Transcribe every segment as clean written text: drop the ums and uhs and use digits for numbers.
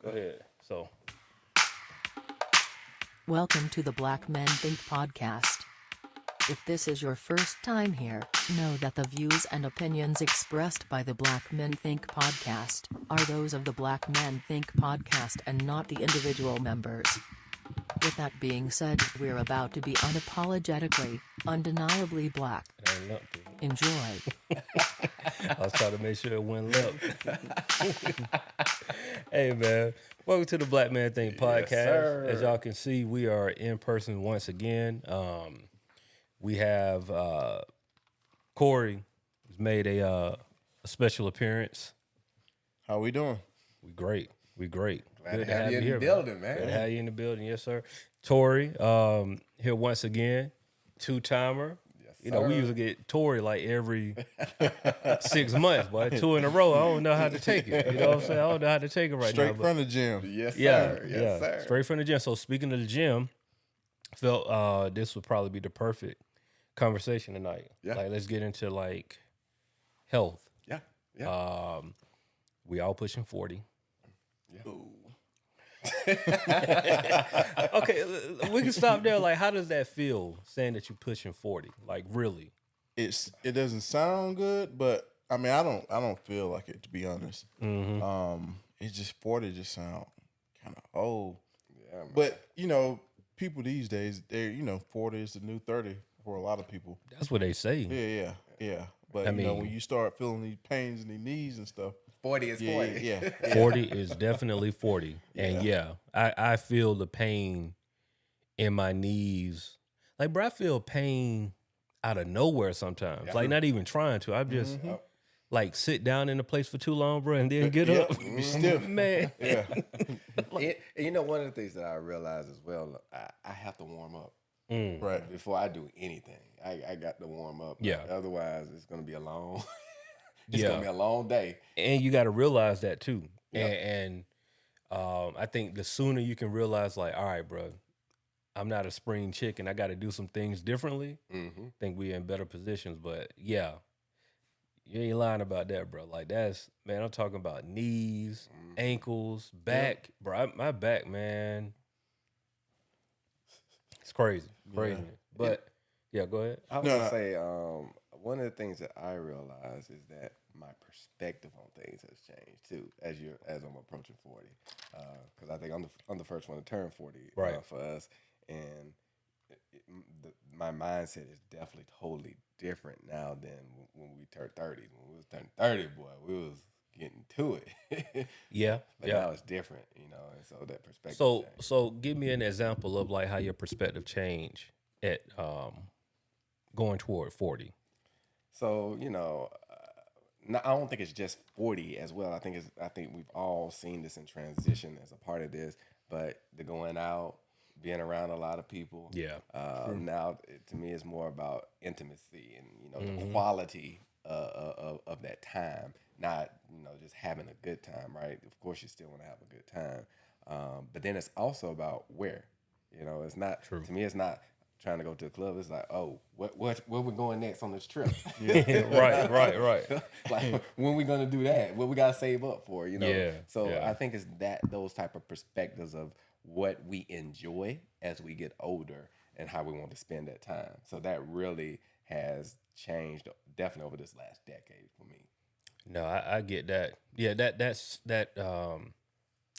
Go ahead. So, Welcome to the Black Men Think podcast. If this is your first time here, know that the views and opinions expressed by the Black Men Think podcast are those of the Black Men Think podcast and not the individual members. With that being said, we're about to be unapologetically, undeniably black. ain't nothing. Enjoy. I was trying to make sure it went left. Hey, man. Welcome to the Black Man Think podcast. sir. As y'all can see, we are in person once again. We have Corey who's made a special appearance. How we doing? We great. Glad to have you in the building, man. Glad to have you in the building, yes, sir. Torri, here once again, two-timer. Yes, You know, we sir. usually get Torri like every 6 months, boy. 2 in a row. I don't know how to take it. You know what I'm saying? I don't know how to take it right Straight now. from the gym. Yes, Yeah, sir. Yes, yeah. sir. Straight from the gym. So speaking of the gym, felt this would probably be the perfect conversation tonight. Yeah. Like, let's get into like health. Yeah. Yeah. We all pushing 40. Yeah. Okay, we can stop there. Like, how does that feel saying that you're pushing 40? Like, really? It doesn't sound good, but I mean I don't feel like it, to be honest. It's just 40 just sound kind of old. Yeah, man. But you know, people these days, they're 40 is the new 30 for a lot of people. That's what they say. Yeah. But I you know, mean- when you start feeling these pains in the knees and stuff, 40 is 40. yeah. 40 is definitely 40. And yeah, I feel the pain in my knees. Like, bro, I feel pain out of nowhere sometimes. Yeah. Like, not even trying to. I just like sit down in a place for too long, bro, and then get up. Be stiff. Man. Yeah. And you know, one of the things that I realized as well, I have to warm up Right. before I do anything. I got to warm up. Yeah. Otherwise, it's going to be a long, Yeah. going to be a long day. And you got to realize that too. And I think the sooner you can realize, like, all right, bro, I'm not a spring chicken. I got to do some things differently. I think we're in better positions. But yeah, you ain't lying about that, bro. Like, that's, man, I'm talking about knees, ankles, back. Bro, my back, man, it's crazy. But yeah, go ahead. I was No, going to no. say, one of the things that I realize is that my perspective on things has changed too as I'm approaching 40. Because I think I'm the first one to turn 40 Right. for us, and my mindset is definitely totally different now than when we turned 30. When we was turning 30, boy, we was getting to it. Yeah, But yeah. now it's different, and so that perspective. So changed. so give me an example of like how your perspective changed at going toward 40. So I don't think it's just 40 as well. I think we've all seen this in transition as a part of this. But the going out, being around a lot of people. Yeah. Now, to me, it's more about intimacy and the quality of that time, not just having a good time. Right? Of course, you still want to have a good time, but then it's also about where. It's not True. To me. It's not trying to go to a club. It's like, oh, where we going next on this trip? Right. Like, when we gonna do that? What we gotta save up for? Yeah, So yeah. I think it's those type of perspectives of what we enjoy as we get older and how we want to spend that time. So that really has changed definitely over this last decade for me. No, I get that. Yeah, that's that.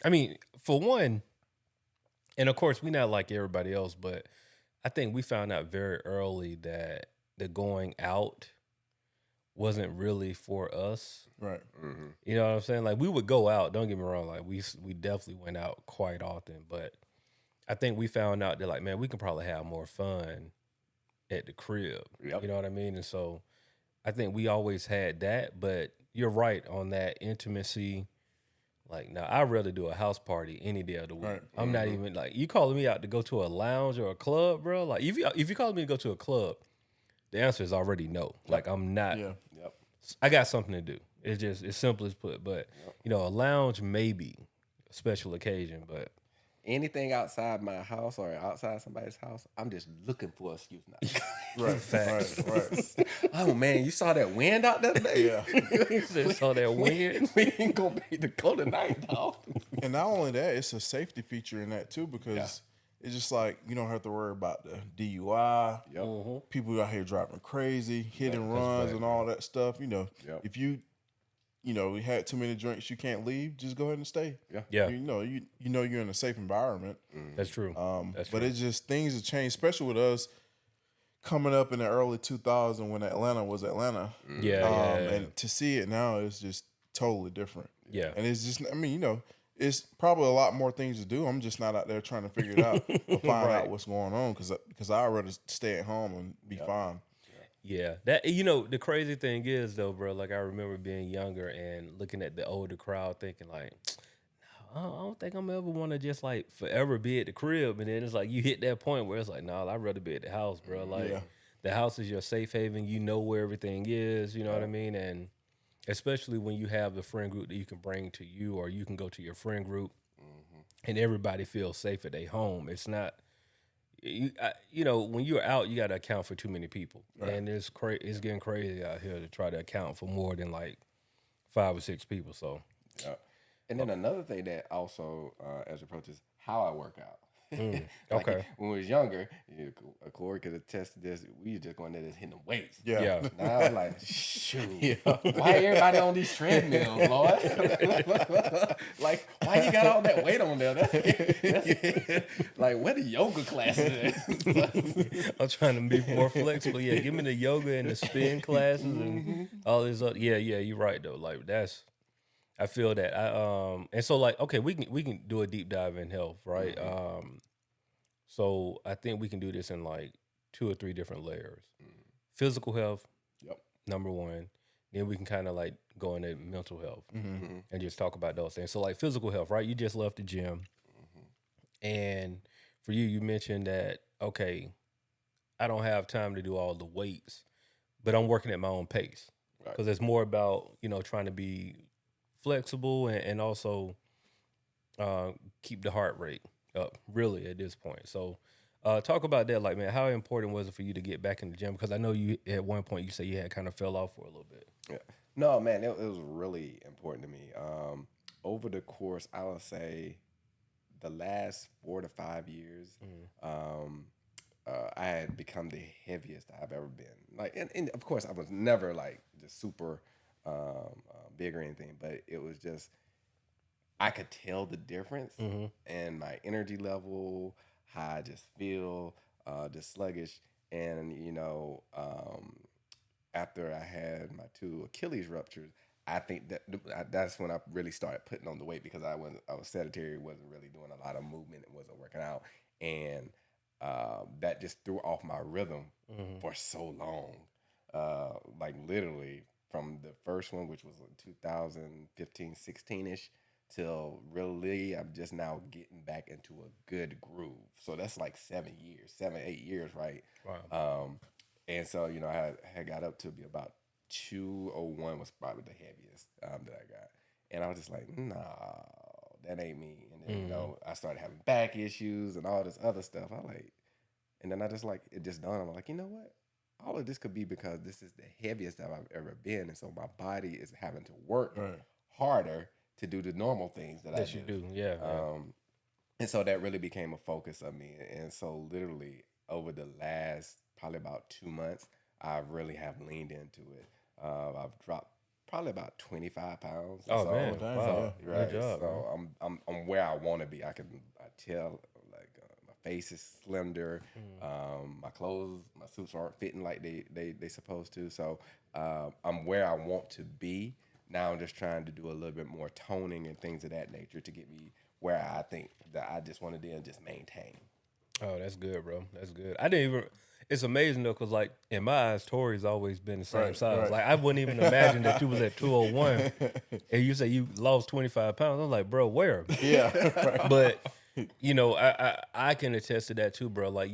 I mean, for one, and of course, we not like everybody else, but I think we found out very early that the going out wasn't really for us. Right. You know what I'm saying? Like, we would go out. Don't get me wrong. Like, we definitely went out quite often, but I think we found out that, like, man, we can probably have more fun at the crib. Yep. You know what I mean? And so I think we always had that, but you're right on that intimacy. Like, now, I'd rather do a house party any day of the week. Right. I'm not even, like, you calling me out to go to a lounge or a club, bro? Like, if you calling me to go to a club, the answer is already no. Like, I'm not. Yeah. Yep. I got something to do. It's just, it's simple as put. But, a lounge maybe, a special occasion, but anything outside my house or outside somebody's house, I'm just looking for an excuse not to go. Right. Oh man, you saw that wind out there today? Yeah. You just saw that wind. We ain't gonna be able to go tonight, dog. And not only that, it's a safety feature in that too, because it's just like you don't have to worry about the DUI. Yep. People out here driving crazy, hit and runs, right, and all that stuff. You know, Yep. if you had too many drinks, you can't leave. Just go ahead and stay. Yeah. You know you're in a safe environment. That's true. That's true. But it's just things have changed, especially with us coming up in the early 2000s when Atlanta was Atlanta. Yeah. And to see it now is just totally different. Yeah. And it's just, I mean, it's probably a lot more things to do. I'm just not out there trying to figure it out or find out what's going on because I'd rather stay at home and be fine. Yeah, that the crazy thing is though, bro. Like I remember being younger and looking at the older crowd, thinking like, no, I don't think I'm ever want to just like forever be at the crib. And then it's like you hit that point where it's like, no, I'd rather be at the house, bro. Like the house is your safe haven. You know where everything is. You know what I mean? And especially when you have the friend group that you can bring to you, or you can go to your friend group, and everybody feels safe at their home. It's not. When you're out, you got to account for too many people, and it's getting crazy out here to try to account for more than like 5 or 6 people. So, and then another thing that also as approaches how I work out. Okay. When we was younger, Corey could attest to this. We was just going there just hitting the weights. Yeah. Now I'm like, shoot, why everybody on these treadmills, Lord? Like, why you got all that weight on there? That's like, where the yoga classes at? I'm trying to be more flexible. Yeah, give me the yoga and the spin classes and all this. Yeah, you're right though. Like I feel that. And so like, okay, we can do a deep dive in health, right? So I think we can do this in like 2 or 3 different layers. Physical health, number 1. Then we can kind of like go into mental health and just talk about those things. So like physical health, right? You just left the gym, and for you mentioned that okay, I don't have time to do all the weights, but I'm working at my own pace because it's more about trying to be flexible and also keep the heart rate up really at this point. So talk about that. Like, man, how important was it for you to get back in the gym? Because I know you at one point you said you had kind of fell off for a little bit. Yeah. No, man, it was really important to me. Over the course, I would say the last 4 to 5 years, I had become the heaviest I've ever been. Like, and of course, I was never like just super big or anything, but it was just I could tell the difference in my energy level, how I just feel, just sluggish, and after I had my 2 Achilles ruptures, I think that's when I really started putting on the weight because I was sedentary, wasn't really doing a lot of movement, and wasn't working out, and that just threw off my rhythm for so long. Like literally from the first one, which was 2015, 16-ish, till really I'm just now getting back into a good groove. So that's like 7 years, 7, 8 years, right? Wow. And so, I had got up to be about 201 was probably the heaviest that I got. And I was just like, nah, that ain't me. And then, I started having back issues and all this other stuff. And then I just like, it just dawned on me, like, you know what? All of this could be because this is the heaviest that I've ever been. And so my body is having to work harder to do the normal things that I do. Yeah. And so that really became a focus of me. And so literally over the last probably about 2 months, I really have leaned into it. I've dropped probably about 25 pounds. Oh, man. Wow. Right. Good job, so I'm where I want to be. I tell like my face is slender. My clothes, my suits aren't fitting like they supposed to. So I'm where I want to be. Now I'm just trying to do a little bit more toning and things of that nature to get me where I think that I just want to do and just maintain. Oh, that's good, bro. That's good. I didn't even. It's amazing though, cause like in my eyes, Torri's always been the same size. Right. Like I wouldn't even imagine that you was at 201, and you say you lost 25 pounds. I'm like, bro, where? Yeah. Right. But I can attest to that too, bro. Like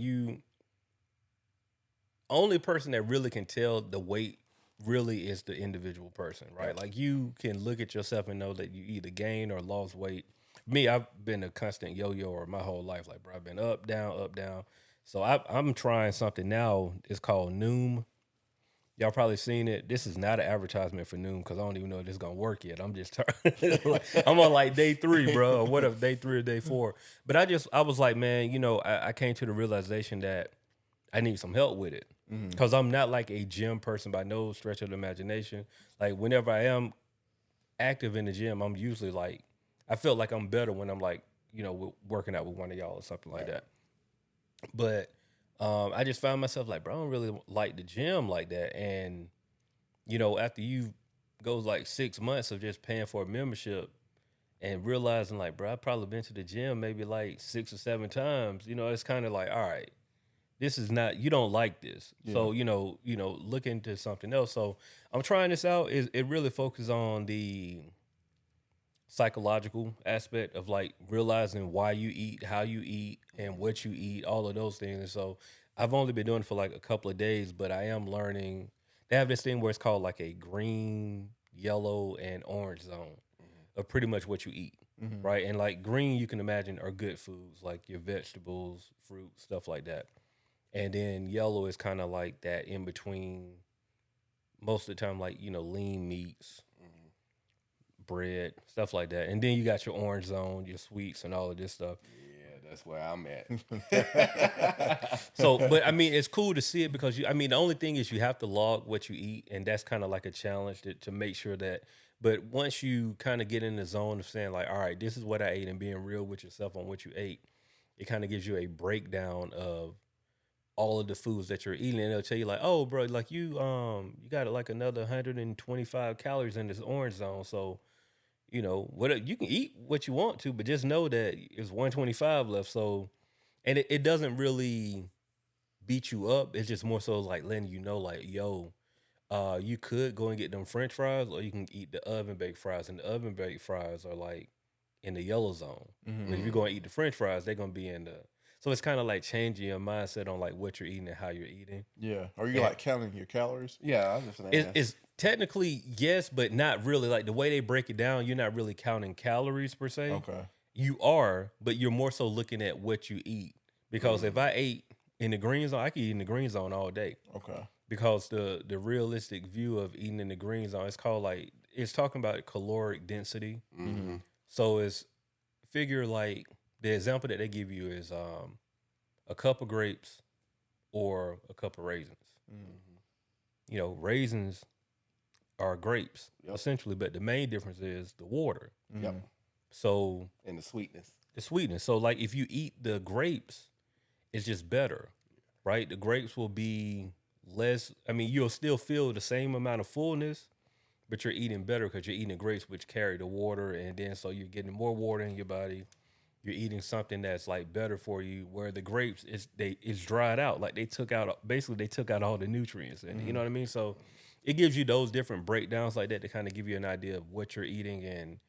only person that really can tell the weight really is the individual person, right? Like you can look at yourself and know that you either gained or lost weight, for me, I've been a constant yo-yoer my whole life. Like, bro, I've been up, down, up, down. So I'm trying something now. It's called Noom. Y'all probably seen it. This is not an advertisement for Noom because I don't even know if this is gonna work yet. I'm just I'm on like day 3, bro. Or what if day 3 or day 4? But I was like, man, I came to the realization that I need some help with it because I'm not like a gym person by no stretch of the imagination. Like whenever I am active in the gym, I'm usually like, I feel like I'm better when I'm like, working out with one of y'all or something like that. But I just found myself like, bro, I don't really like the gym like that. And, after you go like 6 months of just paying for a membership and realizing like, bro, I've probably been to the gym maybe like 6 or 7 times, it's kind of like, all right, this is not, you don't like this. Yeah. So, look into something else. So I'm trying this out. It really focuses on the psychological aspect of like realizing why you eat, how you eat, and what you eat, all of those things. And so I've only been doing it for like a couple of days, but I am learning. They have this thing where it's called like a green, yellow, and orange zone of pretty much what you eat, right? And like green, you can imagine are good foods, like your vegetables, fruit, stuff like that. And then yellow is kind of like that in between, most of the time, like, lean meats, bread, stuff like that. And then you got your orange zone, your sweets, and all of this stuff. Yeah, that's where I'm at. So, but I mean, it's cool to see it because the only thing is you have to log what you eat, and that's kind of like a challenge to make sure that. But once you kind of get in the zone of saying like, all right, this is what I ate, and being real with yourself on what you ate, it kind of gives you a breakdown of all of the foods that you're eating, and they'll tell you like, oh, bro, like you got like another 125 calories in this orange zone, so. What you can eat what you want to, but just know that it's 125 left. So, and it doesn't really beat you up. It's just more so like letting you know, like, yo, you could go and get them French fries, or you can eat the oven baked fries. And the oven baked fries are like in the yellow zone. But if you're going to eat the French fries, they're going to be in the. So it's kind of like changing your mindset on like what you're eating and how you're eating. Yeah. Are you like counting your calories? Yeah, I was just saying. It's technically yes, but not really. Like the way they break it down, you're not really counting calories per se. Okay. You are, but you're more so looking at what you eat. Because if I ate in the green zone, I could eat in the green zone all day. Okay. Because the realistic view of eating in the green zone, it's talking about caloric density. Mm-hmm. So it's figure like the example that they give you is a cup of grapes or a cup of raisins. Raisins are grapes essentially, but the main difference is the water. Yep. So and the sweetness. So like if you eat the grapes, it's just better, right? The grapes will be less. I mean, you'll still feel the same amount of fullness, but you're eating better because you're eating the grapes, which carry the water, and then so you're getting more water in your body. You're eating something that's like better for you. Where the grapes it's dried out, like they took out all the nutrients, and you know what I mean. So it gives you those different breakdowns like that to kind of give you an idea of what you're eating and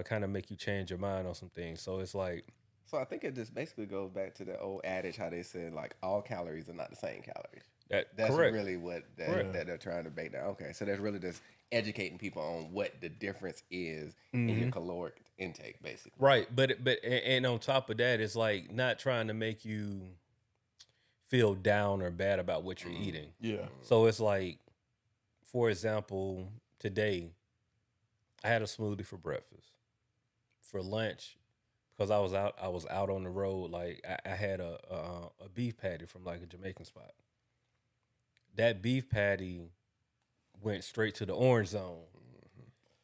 kind of make you change your mind on some things. So it's like. So I think it just basically goes back to the old adage how they said like all calories are not the same calories. That's correct. really what that they're trying to break down. Okay, so that's really just educating people on what the difference is in your caloric intake, basically. Right, but and on top of that, it's like not trying to make you feel down or bad about what you're eating. Yeah. So it's like, for example, today I had a smoothie for breakfast. For lunch, because I was out on the road. Like I had a beef patty from like a Jamaican spot. That beef patty went straight to the orange zone.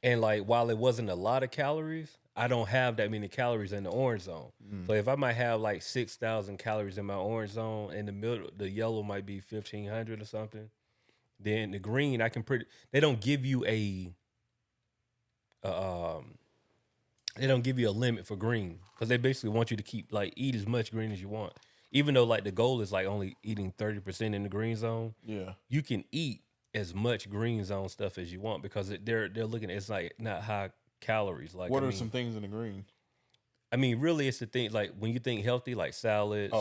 And like while it wasn't a lot of calories, I don't have that many calories in the orange zone. So if I might have like 6,000 calories in my orange zone, and the yellow might be 1,500 or something, then the green they don't give you they don't give you a limit for green because they basically want you to keep like eat as much green as you want. Even though like the goal is like only eating 30% in the green zone, you can eat as much green zone stuff as you want because they're looking at it's like not high calories. Like what are some things in the green? I mean, really, it's the thing like when you think healthy, like salads,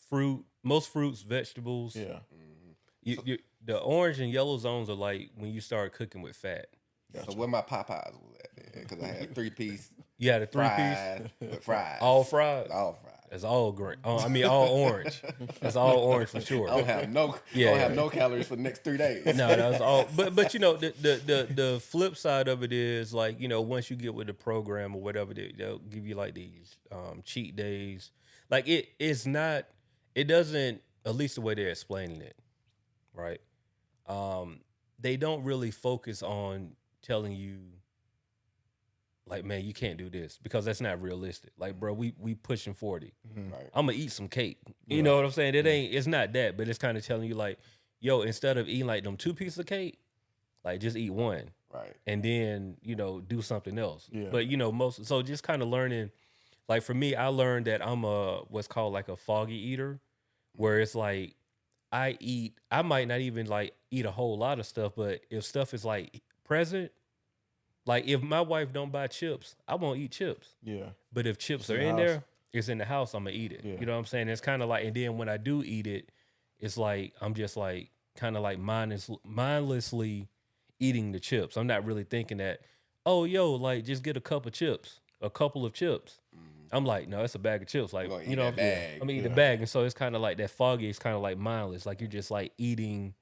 fruit, most fruits, vegetables. Yeah. The orange and yellow zones are like when you start cooking with fat. Gotcha. So where my Popeyes was at, because I had 3-piece You had a 3-piece, fried with fries. all fried. All fried. That's all green. Oh, I mean, all orange. That's all orange for sure. I don't have no. Yeah, don't yeah. have no calories for the next 3 days. No, that was all. But you know, the flip side of it is like, you know, once you get with the program or whatever, they'll give you like these cheat days. Like it's not. It doesn't. At least the way they're explaining it, right? They don't really focus on telling you, like, man, you can't do this because that's not realistic. Like, bro, we pushing 40. Right. I'm gonna eat some cake. You know what I'm saying? It's not that, but it's kind of telling you like, yo, instead of eating like them 2 pieces of cake, like just eat one. Right. And then, you know, do something else. Yeah. But you know, so just kind of learning, like for me, I learned that I'm what's called like a foggy eater, where it's like I might not even like eat a whole lot of stuff, but if stuff is like present, like if my wife don't buy chips, I won't eat chips. Yeah. But if chips are in the in house. there, it's in the house, I'm gonna eat it. Yeah. You know what I'm saying? It's kind of like, and then when I do eat it, it's like I'm just like kind of like mindlessly eating the chips. I'm not really thinking that, oh, yo, like just get a couple of chips. I'm like, no, it's a bag of chips. Like, You're gonna you eat know, that bag. I'm eating the bag, and so it's kind of like that foggy. It's kind of like mindless. Like you're just like eating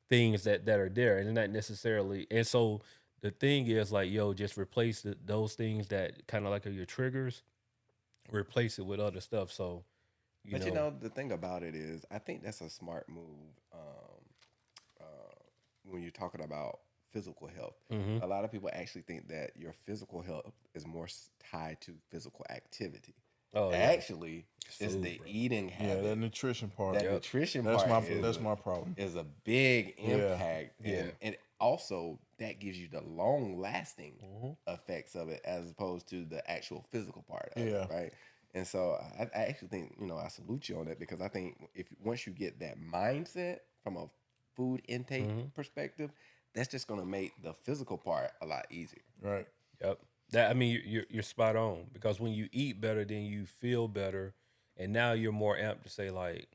things that are there, and not necessarily. And so the thing is like, yo, just replace those things that kind of like are your triggers. Replace it with other stuff. So, you know, the thing about it is, I think that's a smart move when you're talking about physical health. Mm-hmm. A lot of people actually think that your physical health is more tied to physical activity. Oh, yeah. Actually, it's Food, the bro. eating Yeah, habit. that nutrition part. That nutrition That's part that's my problem. is a big impact. Yeah. And also that gives you the long lasting Mm-hmm. effects of it as opposed to the actual physical part of Yeah. it, right? And so I actually think, I salute you on that, because I think once you get that mindset from a food intake perspective, that's just going to make the physical part a lot easier. Right. Yep. That, I mean, you're spot on, because when you eat better, then you feel better, and now you're more amped to say like,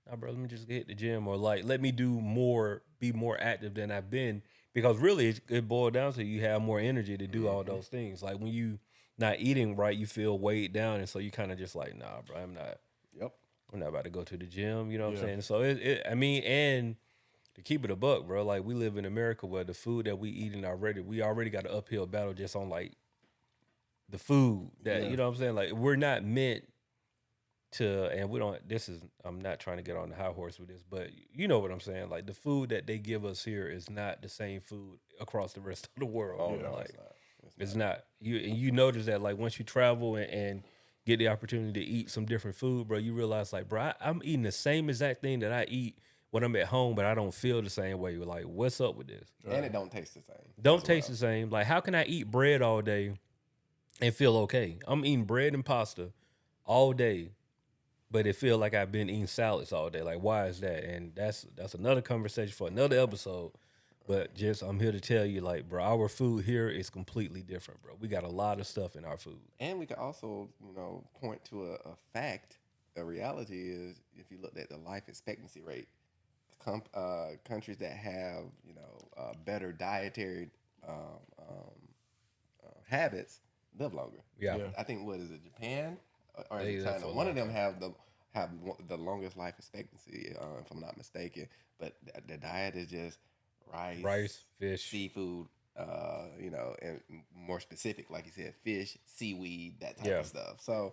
"Nah, bro, let me just hit the gym," or like, "Let me do more, be more active than I've been," because really it boiled down to you have more energy to do all those things. Like when you not eating right, you feel weighed down, and so you kind of just like, "Nah, bro, I'm not about to go to the gym." You know what I'm saying? So I mean, and to keep it a buck, bro, like we live in America where the food that we eating we already got an uphill battle just on like the food that, you know what I'm saying? Like we're not meant to, and I'm not trying to get on the high horse with this, but you know what I'm saying? Like the food that they give us here is not the same food across the rest of the world. Oh, no, like it's not. You notice that like once you travel and get the opportunity to eat some different food, bro, you realize like, bro, I'm eating the same exact thing that I eat when I'm at home, but I don't feel the same way. You're like, what's up with this? And it don't taste the same. Don't taste the same. Like, how can I eat bread all day and feel okay? I'm eating bread and pasta all day, but it feel like I've been eating salads all day. Like, why is that? And that's another conversation for another episode. But just I'm here to tell you, like, bro, our food here is completely different, bro. We got a lot of stuff in our food. And we could also, point to a fact. The reality is, if you looked at the life expectancy rate, countries that have, better dietary habits live longer. Yeah. I think, what is it, Japan or They is it live China? for a One of long them have the longest life expectancy, if I'm not mistaken. But the diet is just rice, fish, seafood, and more specific, like you said, fish, seaweed, that type of stuff. So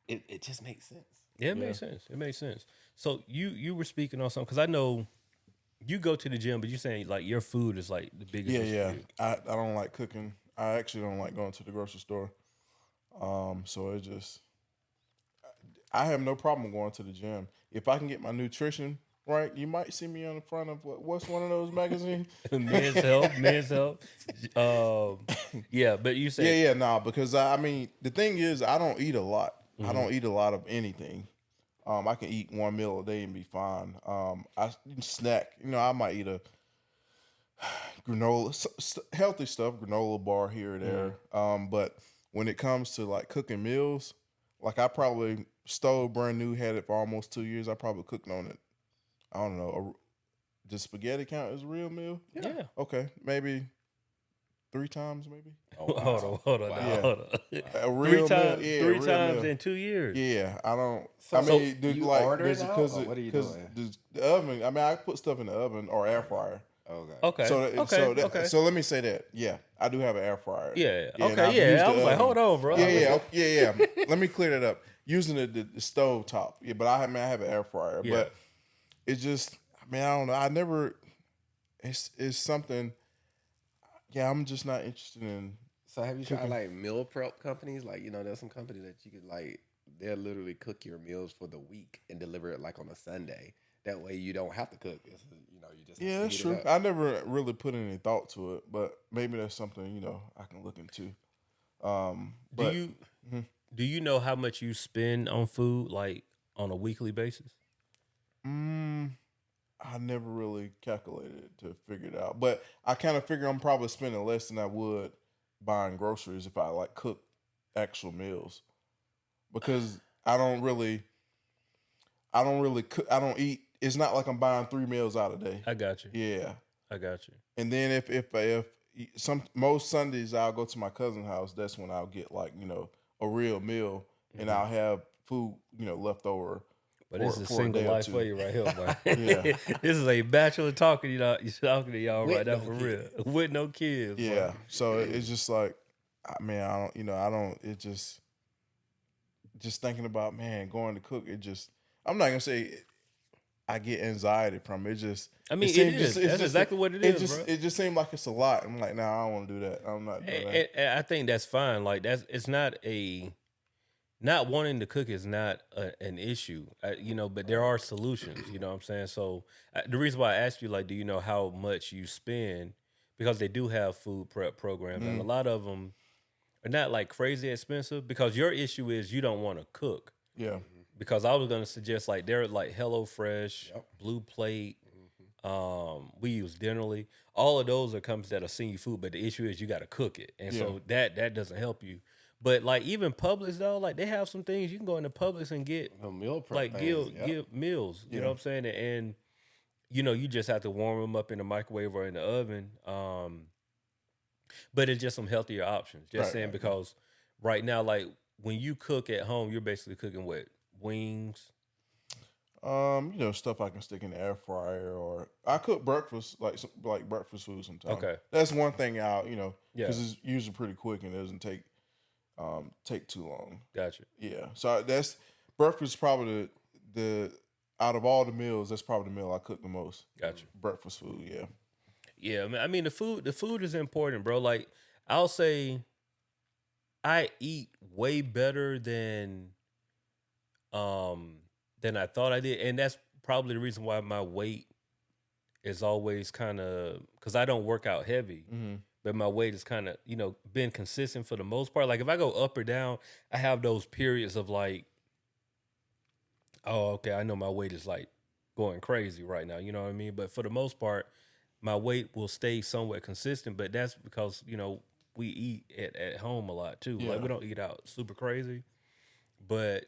it just makes sense. Yeah, it makes sense. It makes sense. So you were speaking on something, because I know you go to the gym, but you're saying like your food is like the biggest. Yeah. For you. I don't like cooking. I actually don't like going to the grocery store. So it just, I have no problem going to the gym. If I can get my nutrition right, you might see me on the front of what's one of those magazines? Men's Health. Yeah, but you say because I mean, the thing is, I don't eat a lot. I don't eat a lot of anything. I can eat one meal a day and be fine. I snack. I might eat a granola, healthy stuff, granola bar here or there. But when it comes to like cooking meals, like I probably stole brand new, had it for almost 2 years. I probably cooked on it. I don't know. Does spaghetti count as a real meal? yeah. Okay, maybe 3 times maybe. Oh, wow. Hold on, Wow. now, Yeah. hold on. A real meal. Yeah, three real times meal. in 2 years. Yeah, I don't. So- I so mean, you order it now, because or what are you doing? the oven. I mean, I put stuff in the oven or air fryer. Okay. Okay. So let me say that. Yeah, I do have an air fryer. Yeah. and Okay. I've Yeah. used I the was like, oven. hold on, bro. Yeah. Let me clear that up. Using the stove top. Yeah, but I have an air fryer. Yeah. But it's just, I mean, I don't know. I never. It's something. Yeah, I'm just not interested in. So have you tried like meal prep companies? Like, there's some companies that you could like, they'll literally cook your meals for the week and deliver it like on a Sunday. That way you don't have to cook. You just have Yeah, to that's heat true. it up. I never really put any thought to it, but maybe that's something I can look into. But Do you know how much you spend on food like on a weekly basis? I never really calculated it to figure it out. But I kind of figure I'm probably spending less than I would buying groceries if I like cook actual meals, because I don't really cook. I don't eat. It's not like I'm buying 3 meals out a day. I got you. Yeah. I got you. And then if most Sundays I'll go to my cousin's house, that's when I'll get like, a real meal, and I'll have food, left over. But this is a for single day or life two. for you right here, man. Yeah. This is a bachelor talking, you're talking to y'all With right now no for kids. real. With no kids. Yeah. bro. So it's just like, I don't, it just thinking about, man, going to cook, I'm not going to say I get anxiety from it. It just, I mean, seems- it is. That's exactly what it is, bro. It just seemed like it's a lot. I'm like, nah, I don't want to do that. I'm not doing that. And I think that's fine. Like it's not wanting to cook is not an issue, but there are solutions. You know what I'm saying? So the reason why I asked you, like, do you know how much you spend? Because they do have food prep programs, and a lot of them are not like crazy expensive. Because your issue is you don't want to cook. Yeah. Because I was gonna suggest like they're like HelloFresh, Yep. Blue Plate. We use Dinnerly. All of those are companies that are sending you food, but the issue is you got to cook it, and so that doesn't help you. But like even Publix though, like they have some things you can go into Publix and get The meal prep like things, give meals. You know what I'm saying? And you just have to warm them up in the microwave or in the oven. But it's just some healthier options. Just saying because right now, like when you cook at home, you're basically cooking what? Wings. Stuff I can stick in the air fryer, or I cook breakfast, like breakfast food sometimes. Okay. That's one thing out, Yeah. because it's usually pretty quick and it doesn't take too long. Gotcha. Yeah. So that's breakfast. Probably the out of all the meals, that's probably the meal I cook the most. Gotcha. Breakfast food. Yeah. Yeah, I mean the food is important, bro. Like I'll say I eat way better than I thought I did. And that's probably the reason why my weight is always kind of, because I don't work out heavy, but my weight is kind of, been consistent for the most part. Like if I go up or down, I have those periods of like, oh, okay, I know my weight is like going crazy right now. You know what I mean? But for the most part, my weight will stay somewhat consistent, but that's because, we eat at home a lot too. Yeah. Like we don't eat out super crazy. But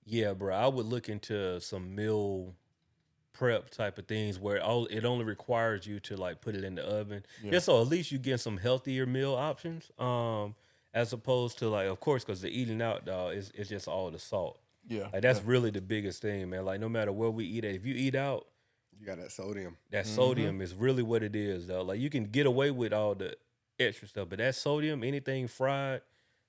yeah, bro, I would look into some meal prep type of things where it only requires you to like put it in the oven. Yeah, so at least you get some healthier meal options. As opposed to like, of course, because the eating out, dog, it's just all the salt. Yeah. Like that's really the biggest thing, man. Like no matter where we eat at, if you eat out, You got that sodium. that sodium is really what it is, though. Like you can get away with all the extra stuff, but that sodium, anything fried,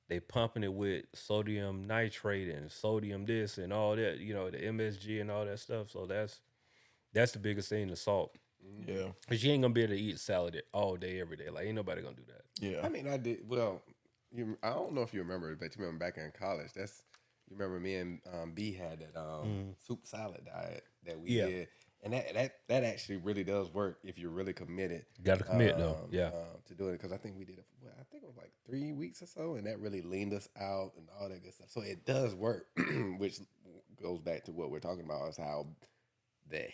they pumping it with sodium nitrate and sodium this and all that, the MSG and all that stuff. So that's the biggest thing, the salt. Yeah. Because you ain't gonna be able to eat salad all day, every day. Like ain't nobody gonna do that. Yeah. I mean, I did. Well, I don't know if you remember, but you remember back in college. You remember me and B had that soup salad diet that we did, and that actually really does work if you're really committed. You gotta commit though, yeah, to do it, because I think we did it. I think it was like 3 weeks or so, and that really leaned us out and all that good stuff. So it does work, which goes back to what we're talking about, is how the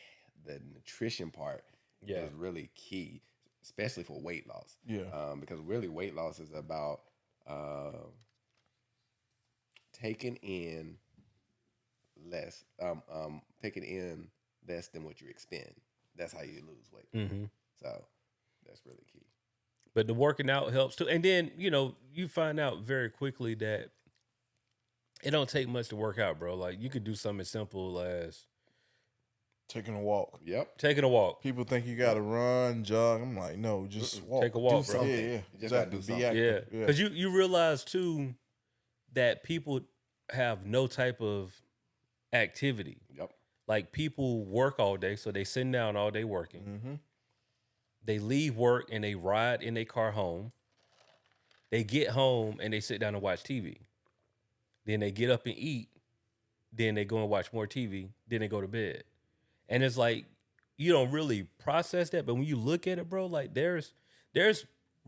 nutrition part is really key, especially for weight loss. Yeah. Because really weight loss is about taking in less than what you expend. That's how you lose weight. Mm-hmm. So that's really key. But the working out helps too. And then, you find out very quickly that it don't take much to work out, bro. Like, you could do something as simple as Taking a walk. Yep. taking a walk. People think you got to run, jog. I'm like, no, just walk. Take a walk, Do bro. something. Yeah, You just exactly. gotta do Be something. active. Yeah. Because you realize, too, that people have no type of activity. Yep. Like, people work all day, so they sitting down all day working. Mm-hmm. They leave work and they ride in their car home. They get home and they sit down and watch TV. Then they get up and eat. Then they go and watch more TV. Then they go to bed. And it's like, you don't really process that, but when you look at it, bro, like there's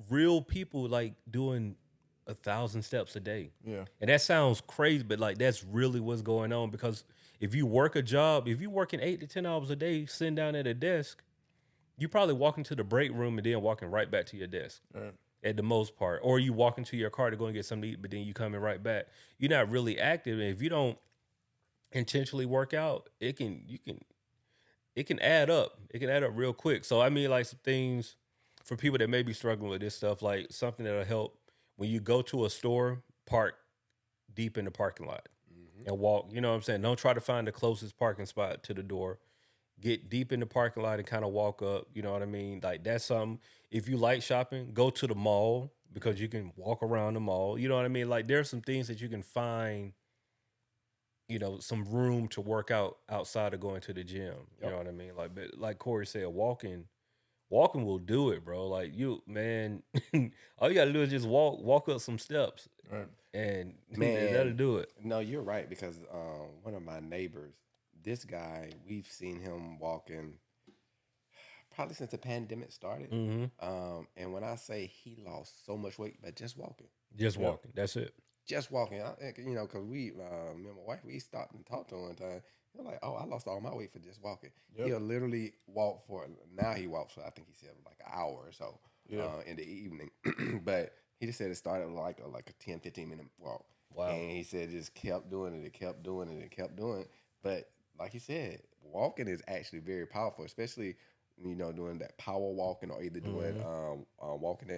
real people like doing 1,000 steps a day. Yeah. And that sounds crazy, but like that's really what's going on, because if you work a job, if you're working 8 to 10 hours a day, sitting down at a desk, you probably walking to the break room and then walking right back to your desk. Right. At the most part. Or you walk into your car to go and get something to eat, but then you coming right back. You're not really active. And if you don't intentionally work out, it can add up. It can add up real quick. So I mean, like, some things for people that may be struggling with this stuff, like something that'll help when you go to a store, park deep in the parking lot and walk. You know what I'm saying? Don't try to find the closest parking spot to the door. Get deep in the parking lot and kind of walk up. You know what I mean? Like, that's something. If you like shopping, go to the mall, because you can walk around the mall. You know what I mean? Like, there's some things that you can find, some room to work out outside of going to the gym. You know what I mean? Like, but like Corey said, walking will do it, bro. Like, man, all you gotta do is just walk up some steps, Right. and Man. that'll do it. No, you're right, because one of my neighbors, this guy, we've seen him walking probably since the pandemic started. Mm-hmm. And when I say he lost so much weight by just walking, Just walking. That's it. because we, me and my wife, we stopped and talked to him one time. They're like, oh, I lost all my weight for just walking. Yep. He'll literally walk now he walks for, I think he said like an hour or so in the evening. But he just said it started like a 10, 15-minute walk. Wow. And he said it just kept doing it. It kept doing it. It kept doing it. But like you said, walking is actually very powerful, especially, doing that power walking, or either doing walking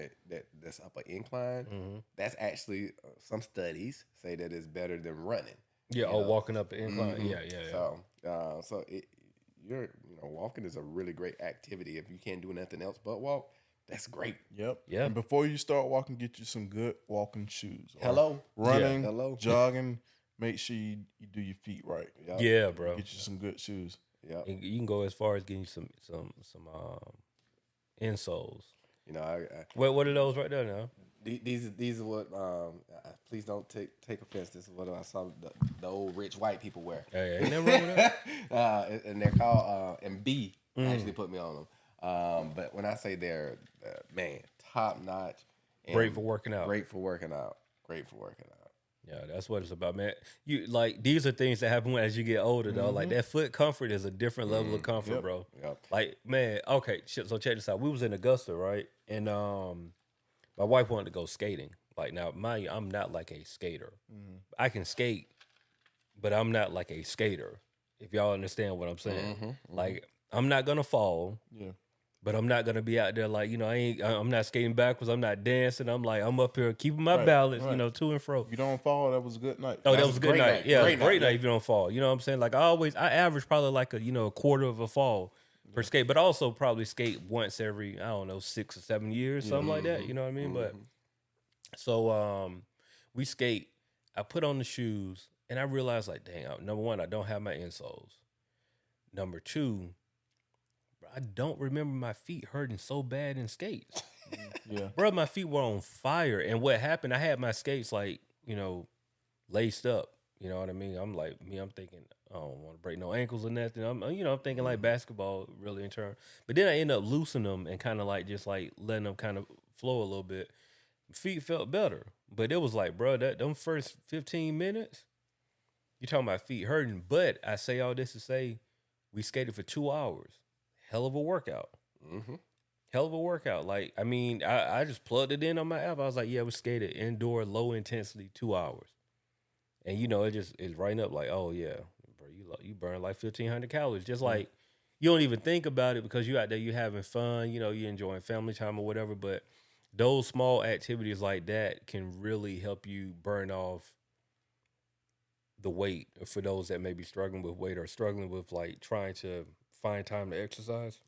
that's up an incline. Mm-hmm. That's actually, some studies say that it's better than running. Yeah. Walking up the incline. Mhm. Yeah. So walking is a really great activity. If you can't do nothing else but walk, that's great. Yep. Yeah. And before you start walking, get you some good walking shoes. Or Hello? Running, Yeah. Hello? jogging, make sure you do your feet right. Yep. Yeah, bro. Get you some good shoes. Yep. And you can go as far as getting you some insoles. What are those right there now? These are what. Please don't take offense. This is what I saw the old rich white people wear. Hey, ain't nothing wrong with that. And they're called and B actually put me on them. But when I say they're top notch, Great for working out. Great for working out. Great for working out. Yeah, that's what it's about, man. You like, these are things that happen as you get older, though. Like, that foot comfort is a different level of comfort, bro. Yep. Like, man, okay, so check this out. We was in Augusta, right? And my wife wanted to go skating. Like, now, mind you, I'm not like a skater. I can skate, but I'm not like a skater, if y'all understand what I'm saying. Like, I'm not gonna fall. Yeah. But I'm not gonna be out there like, I'm not skating backwards. I'm not dancing. I'm up here keeping my balance, to and fro. If you don't fall, that was a good night. Oh, that was a good night. Yeah, great night yeah. if you don't fall. You know what I'm saying? Like, I average probably like a quarter of a fall per skate, but also probably skate once every, I don't know, 6 or 7 years, something like that. You know what I mean? But so we skate. I put on the shoes and I realized, like, dang, number one, I don't have my insoles. Number two, I don't remember my feet hurting so bad in skates. Yeah. Bro, my feet were on fire. And what happened, I had my skates like, laced up. You know what I mean? I'm thinking, I don't want to break no ankles or nothing. I'm thinking like basketball really in turn. But then I end up loosening them and kind of like just like letting them kind of flow a little bit. Feet felt better. But it was like, bro, them first 15 minutes, you talking about feet hurting. But I say all this to say, we skated for 2 hours. Hell of a workout. Hell of a workout. Like, I mean, I just plugged it in on my app. I was like, yeah, we skated indoor, low intensity, 2 hours. And, it's right up like, oh, yeah, bro, you burn like 1,500 calories. Just like, you don't even think about it because you out there, you having fun, you're enjoying family time or whatever. But those small activities like that can really help you burn off the weight for those that may be struggling with weight or struggling with like trying to find time to exercise.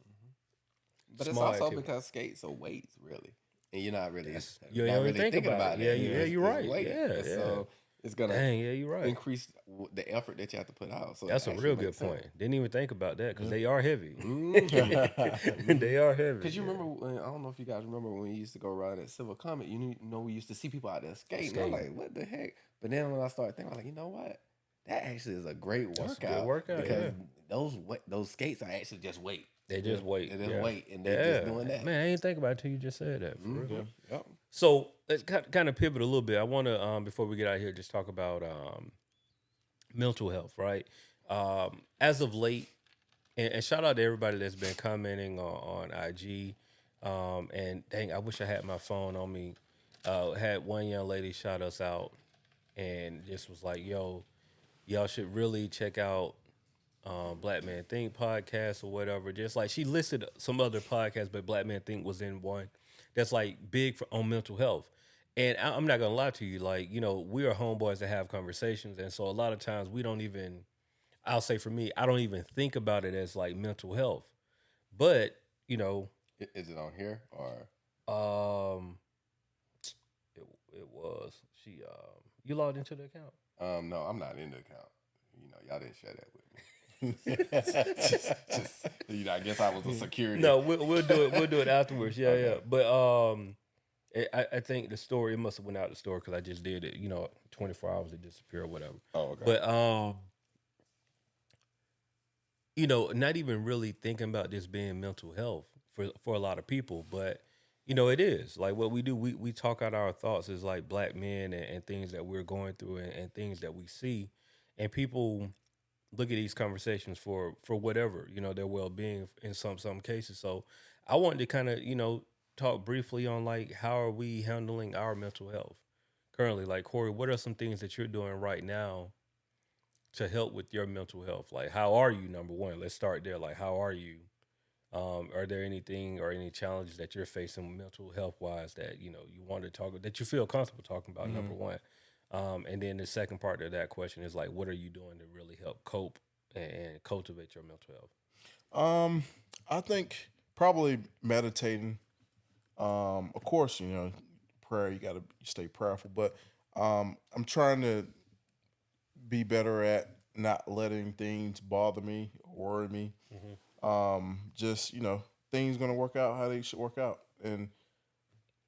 But it's Small also activity. because skates are weights, really, and you're not really You don't not even really think thinking about it. about Yeah, that. you're It's right. weight, Yeah, and yeah. so it's gonna Dang, yeah, you're right. increase the effort that you have to put out. So it That's a actually real good makes sense. point. Didn't even think about that because they are heavy. Mhm. They are heavy. Because you yeah. remember, I don't know if you guys remember when we used to go ride at Silver Comet. Know, we used to see people out there skating. I'm Skating. like, what the heck? But then when I started thinking, I'm like, you know what? That actually is a great That's a workout. good workout, because yeah. those skates are actually just weight. They just wait. They just yeah. wait, and they just Yeah. doing that. Man, I ain't think about it till you just said that. For real. Mhm. Yep. So let's kind of pivot a little bit. I want to, before we get out of here, just talk about mental health, right? As of late, and shout out to everybody that's been commenting on IG. And dang, I wish I had my phone on me. Had one young lady shout us out and just was like, yo, y'all should really check out Black Man Think podcast or whatever. Just like she listed some other podcasts, but Black Man Think was in one that's like big on mental health. And I'm not gonna lie to you, like we are homeboys that have conversations, and so a lot of times we don't even. I'll say for me, I don't even think about it as like mental health, but Is it on here or? um, it was she. You logged into the account. No, I'm not in the account. Y'all didn't share that with me. just, I guess I was a security. No, we'll do it. We'll do it afterwards. Yeah, yeah. But I think the story it must have went out the store because I just did it. 24 hours it disappeared or whatever. Oh, okay. But not even really thinking about this being mental health for a lot of people, but it is like what we do. We talk out our thoughts as like Black men and things that we're going through and things that we see, and people look at these conversations for whatever their well being in some cases. So I wanted to kind of talk briefly on like how are we handling our mental health currently. Like Corey, what are some things that you're doing right now to help with your mental health? Like how are you? Number one, let's start there. Like how are you? Are there anything or any challenges that you're facing mental health wise that you want to talk that you feel comfortable talking about? Number one. And then the second part of that question is like, what are you doing to really help cope and cultivate your mental health? I think probably meditating. Of course, prayer. You got to stay prayerful, but I'm trying to be better at not letting things bother me or worry me. Just things gonna work out how they should work out, and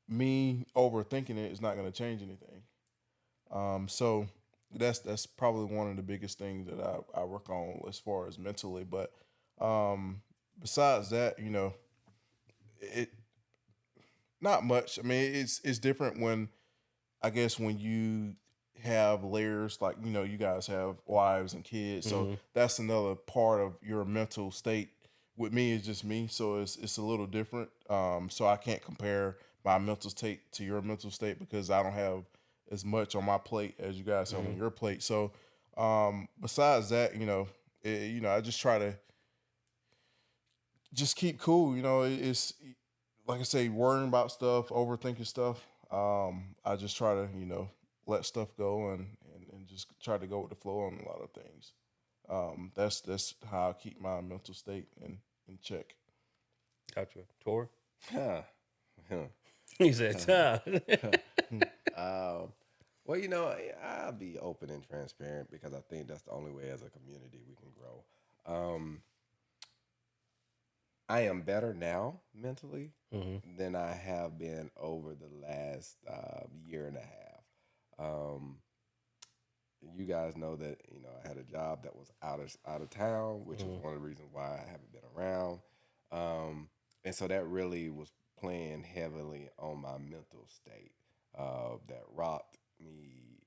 me overthinking it is not gonna change anything. So that's probably one of the biggest things that I work on as far as mentally. But besides that, it not much. I mean, it's different when I guess when you have layers like you guys have wives and kids, so that's another part of your mental state. With me, it's just me, so it's a little different. So I can't compare my mental state to your mental state because I don't have as much on my plate as you guys have on your plate. So besides that, I just try to just keep cool. It's like I say, worrying about stuff, overthinking stuff. I just try to let stuff go and just try to go with the flow on a lot of things. That's how I keep my mental state in check. Gotcha. Tor? Huh. He said, time. Well, I'll be open and transparent because I think that's the only way as a community we can grow. I am better now mentally than I have been over the last year and a half. You guys know that I had a job that was out of town, which is one of the reasons why I haven't been around, and so that really was playing heavily on my mental state. That rocked me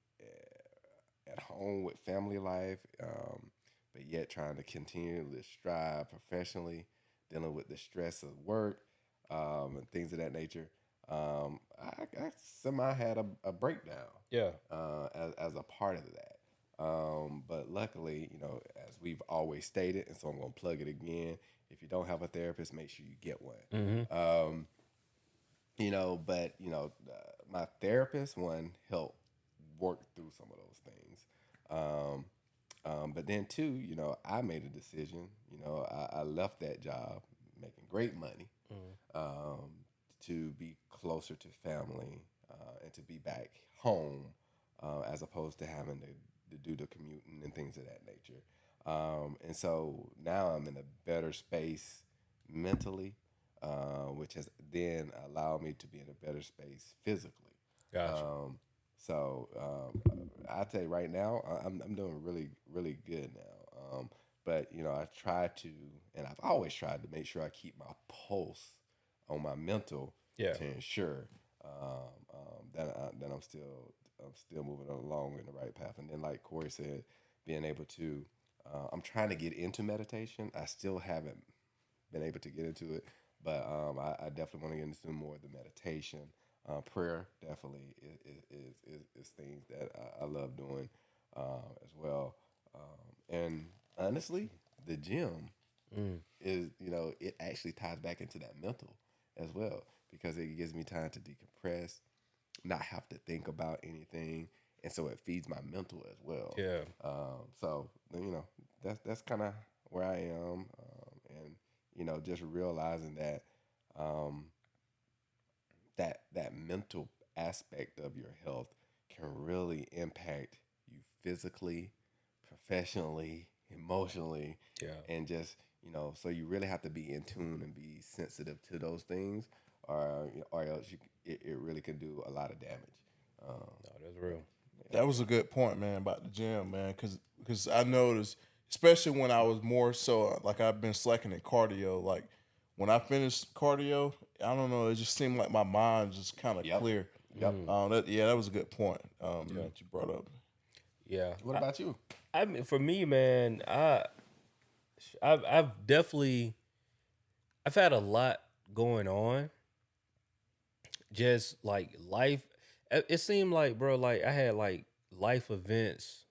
at home with family life, but yet trying to continually strive professionally, dealing with the stress of work and things of that nature. I somehow had a breakdown. Yeah. As a part of that. But luckily, as we've always stated, and so I'm going to plug it again. If you don't have a therapist, make sure you get one. But my therapist one helped work through some of those things. But then too, I made a decision. I left that job making great money um, to be closer to family and to be back home as opposed to having to do the commuting and things of that nature. And so now I'm in a better space mentally, which has then allowed me to be in a better space physically. Gotcha. I'd say right now I'm doing really really good now. But I try to, and I've always tried to make sure I keep my pulse on my mental Yeah. to ensure that I'm still moving along in the right path. And then, like Corey said, being able to, I'm trying to get into meditation. I still haven't been able to get into it, but I definitely want to get into more of the meditation. Prayer definitely is things that I love doing as well. And honestly, the gym is, it actually ties back into that mental as well because it gives me time to decompress, not have to think about anything, and so it feeds my mental as well. Yeah. So that's kind of where I am, and just realizing that that mental aspect of your health can really impact you physically, professionally, emotionally, Yeah. and just so you really have to be in tune and be sensitive to those things, or else it really can do a lot of damage. No, that's real. That was a good point, man, about the gym, man. Because I noticed, especially when I was more so like I've been slacking in cardio. Like when I finished cardio, I don't know, it just seemed like my mind just kind of Yep. clear. Yep. That was a good point that you brought up. Yeah. What about you? I mean, for me, man, I've definitely I've had a lot going on. Just like life, it seemed like, bro, like I had like life events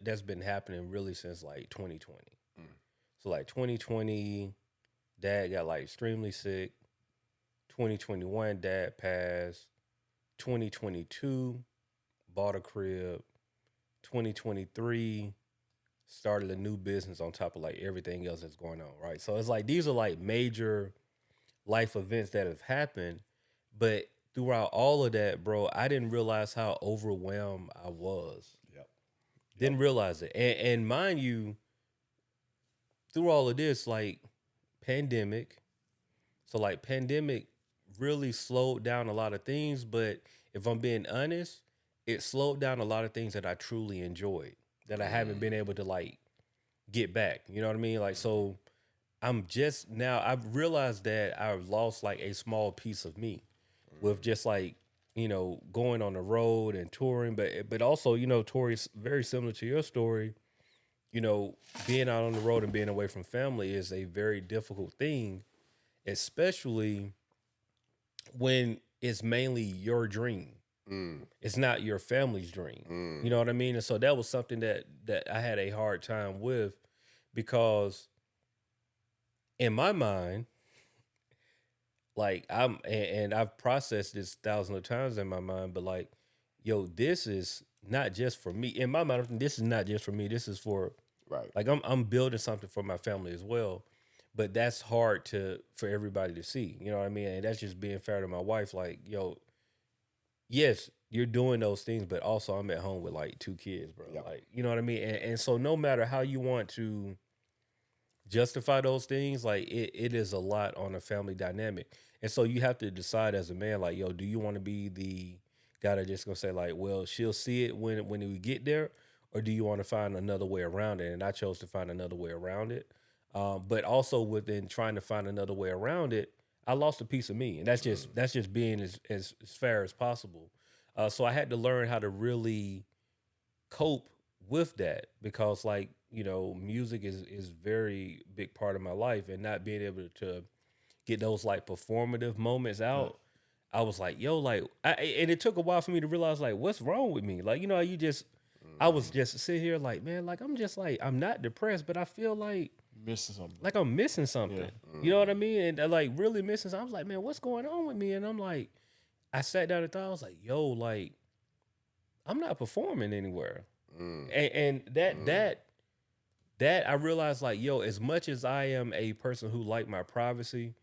that's been happening really since like 2020. So like 2020, dad got like extremely sick. 2021, dad passed. 2022, bought a crib. 2023, started a new business on top of like everything else that's going on, right? So it's like these are like major life events that have happened, but throughout all of that, bro, I didn't realize how overwhelmed I was. Yep. Didn't realize it. And mind you, through all of this, like pandemic, so like pandemic really slowed down a lot of things, but if I'm being honest, it slowed down a lot of things that I truly enjoyed that I haven't been able to like get back. You know what I mean? Like, so I'm just now, I've realized that I've lost like a small piece of me with just like, going on the road and touring, but also, Tori's very similar to your story. Being out on the road and being away from family is a very difficult thing, especially when it's mainly your dream. It's not your family's dream. You know what I mean? And so that was something that I had a hard time with because in my mind, like and I've processed this thousands of times in my mind, but like, yo, this is not just for me. In my mind, this is not just for me. This is for Right. like I'm building something for my family as well. But that's hard for everybody to see. You know what I mean? And that's just being fair to my wife. Like, yo, yes, you're doing those things, but also I'm at home with like 2 kids, bro. Yep. Like, you know what I mean? And so no matter how you want to justify those things, like it is a lot on a family dynamic. And so you have to decide as a man, like, yo, do you want to be the guy that just gonna say, like, well, she'll see it when we get there, or do you want to find another way around it? And I chose to find another way around it. But also within trying to find another way around it, I lost a piece of me. And that's just being as fair as possible. So I had to learn how to really cope with that because like music is very big part of my life, and not being able to get those like performative moments out, I was like, yo, like and it took a while for me to realize like what's wrong with me. Like, I was just sitting here like, man, like I'm just like, I'm not depressed, but I feel like missing something. like I'm missing something. Yeah. You know what I mean? And like really missing something. I was like, man, what's going on with me? And I'm like, I sat down and thought, I was like, yo, like, I'm not performing anywhere. And that I realized, like, yo, as much as I am a person who like my privacy,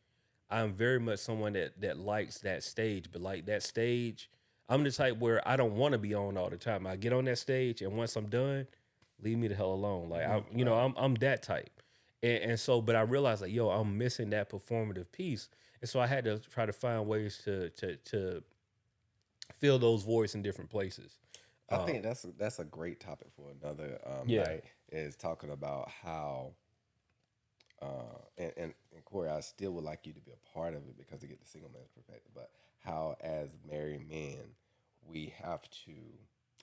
I'm very much someone that likes that stage. But like that stage, I'm the type where I don't want to be on all the time. I get on that stage, and once I'm done, leave me the hell alone. Like I'm that type. And so, but I realized, like, yo, I'm missing that performative piece, and so I had to try to find ways to fill those voids in different places. I think that's a great topic for another Yeah. night, is talking about how and Corey, I still would like you to be a part of it because to get the single man's perspective, but how as married men we have to,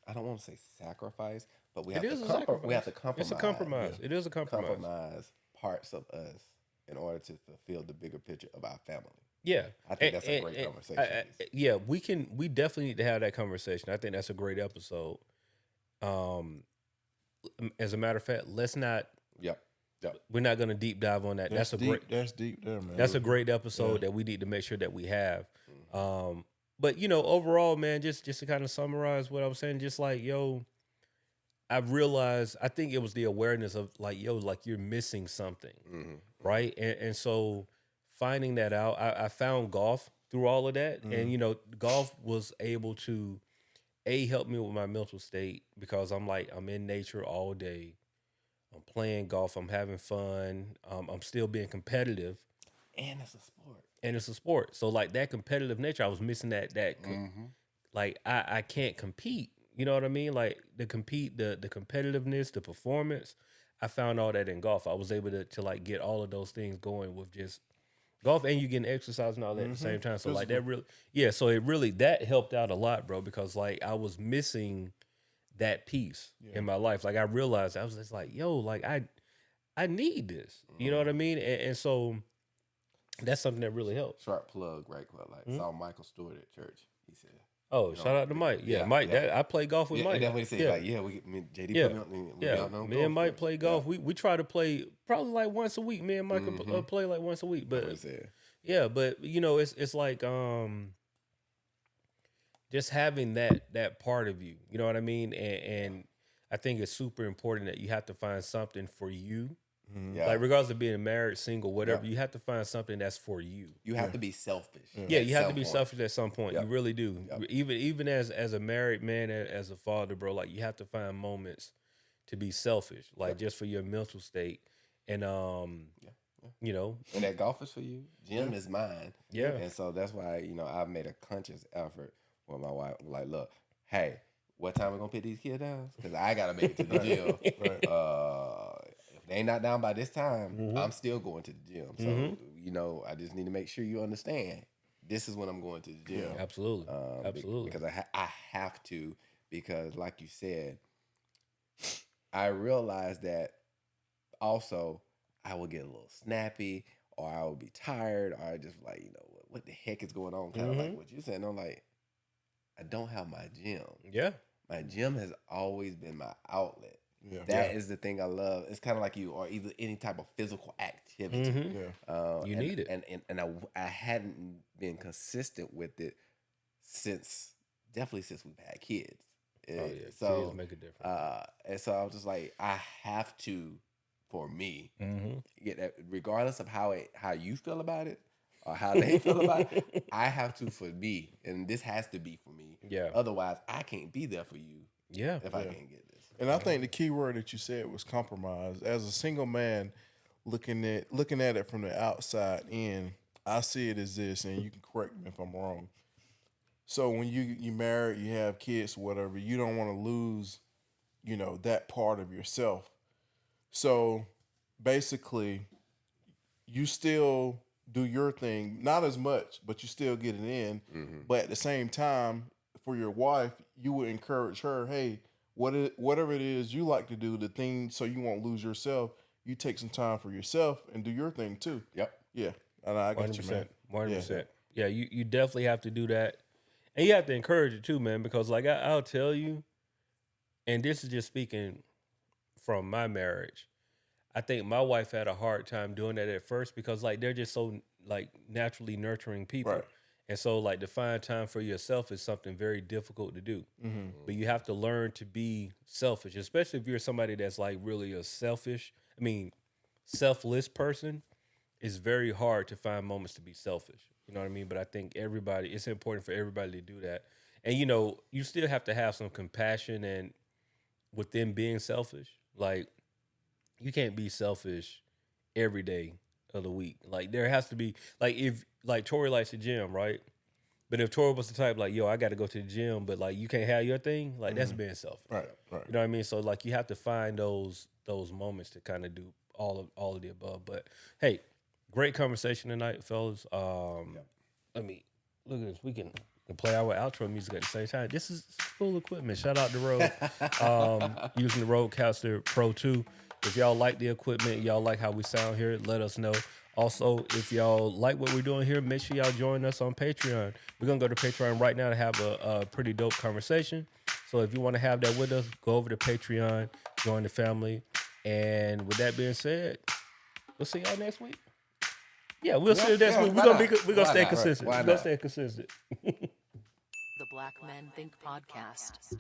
I don't want to say sacrifice, but we have It is to a sacrifice. we have to compromise. It's a compromise. It is a compromise. Compromise parts of us in order to fulfill the bigger picture of our family. Yeah, I think that's a great conversation. Yeah, we definitely need to have that conversation. I think that's a great episode. As a matter of fact, let's not. Yep. We're not going to deep dive on that. That's a deep, great. That's deep there, man. That's a great episode that we need to make sure that we have. But overall, man, just to kind of summarize what I was saying, just like, yo, I realized, I think it was the awareness of like, yo, like you're missing something, right? And so finding that out, I found golf through all of that, and golf was able to help me with my mental state because I'm in nature all day. I'm playing golf. I'm having fun. I'm still being competitive. And it's a sport. And it's a sport. So like that competitive nature, I was missing that like I can't compete. You know what I mean? Like the competitiveness, the performance. I found all that in golf. I was able to like get all of those things going with just golf, and you getting exercise and all that at the same time. So like that really, so it really, that helped out a lot, bro, because like I was missing that piece in my life. Like I realized, I was just like, yo, like I need this. You know what I mean? And so that's something that really helps. Short plug, right quick. Like saw Michael Stewart at church. He said, "Oh, shout out to Mike. Yeah, Mike. yeah. I play golf with Mike. And that's what he said. Like, JD put me on. Me and Mike play golf. We try to play probably like once a week. Me and Mike play like once a week. But but it's like just having that part of you. You know what I mean? And I think it's super important that you have to find something for you. Yeah. Like regardless of being married, single, whatever, you have to find something that's for you. You have to be selfish. Yeah, you have to be selfish at some point. You really do. Yep. Even as a married man, as a father, bro, like you have to find moments to be selfish, like just for your mental state. And and that golf is for you. Gym is mine. Yeah. And so that's why, I've made a conscious effort with my wife. Like, look, hey, what time we gonna put these kids down? Because I gotta make it to the gym. If they ain't not down by this time, I'm still going to the gym. So I just need to make sure you understand. This is when I'm going to the gym. Absolutely, absolutely. Because I have to. Because like you said, I realized that also I would get a little snappy, or I would be tired, or I just like, what the heck is going on? Kind of like what you're saying. I'm like, I don't have my gym. Yeah. My gym has always been my outlet. Yeah. That is the thing I love. It's kind of like you, or either any type of physical activity. You need it. And I hadn't been consistent with it definitely since we've had kids. So kids make a difference. And so I was just like, I have to, for me, get that, regardless of how you feel about it or how they feel about it. I have to for me, and this has to be for me. Yeah. Otherwise, I can't be there for you. Yeah. If I can't get this. And I think the key word that you said was compromise. As a single man, looking at it from the outside in, I see it as this, and you can correct me if I'm wrong. So when you married, you have kids, whatever, you don't want to lose, that part of yourself. So basically, you still do your thing, not as much, but you still get it in. But at the same time, for your wife, you would encourage her, hey, whatever it is you like to do, the thing, so you won't lose yourself, you take some time for yourself and do your thing too. Yep. Yeah. And I got you, man. 100%. Yeah, you definitely have to do that. And you have to encourage it too, man, because like I'll tell you, and this is just speaking from my marriage, I think my wife had a hard time doing that at first because like they're just so like naturally nurturing people. Right. And so like to find time for yourself is something very difficult to do. Mm-hmm. But you have to learn to be selfish, especially if you're somebody that's like really a selfless person. It's very hard to find moments to be selfish. You know what I mean? But I think it's important for everybody to do that. And you still have to have some compassion and within being selfish. Like you can't be selfish every day of the week. Like there has to be like if like Torri likes the gym, right? But if Torri was the type like, yo, I got to go to the gym, but like you can't have your thing, like that's being selfish. Right. You know what I mean? So like you have to find those moments to kind of do all of the above. But hey, great conversation tonight, fellas. Let me look at this. We can play our outro music at the same time. This is full equipment. Shout out to Rode. Using the Rodecaster Pro 2. If y'all like the equipment, y'all like how we sound here, let us know. Also, if y'all like what we're doing here, make sure y'all join us on Patreon. We're going to go to Patreon right now to have a pretty dope conversation. So if you want to have that with us, go over to Patreon, join the family. And with that being said, we'll see y'all next week. Yeah, we'll see you next week. We're gonna stay consistent. We're gonna stay consistent. The Black Men Think Podcast.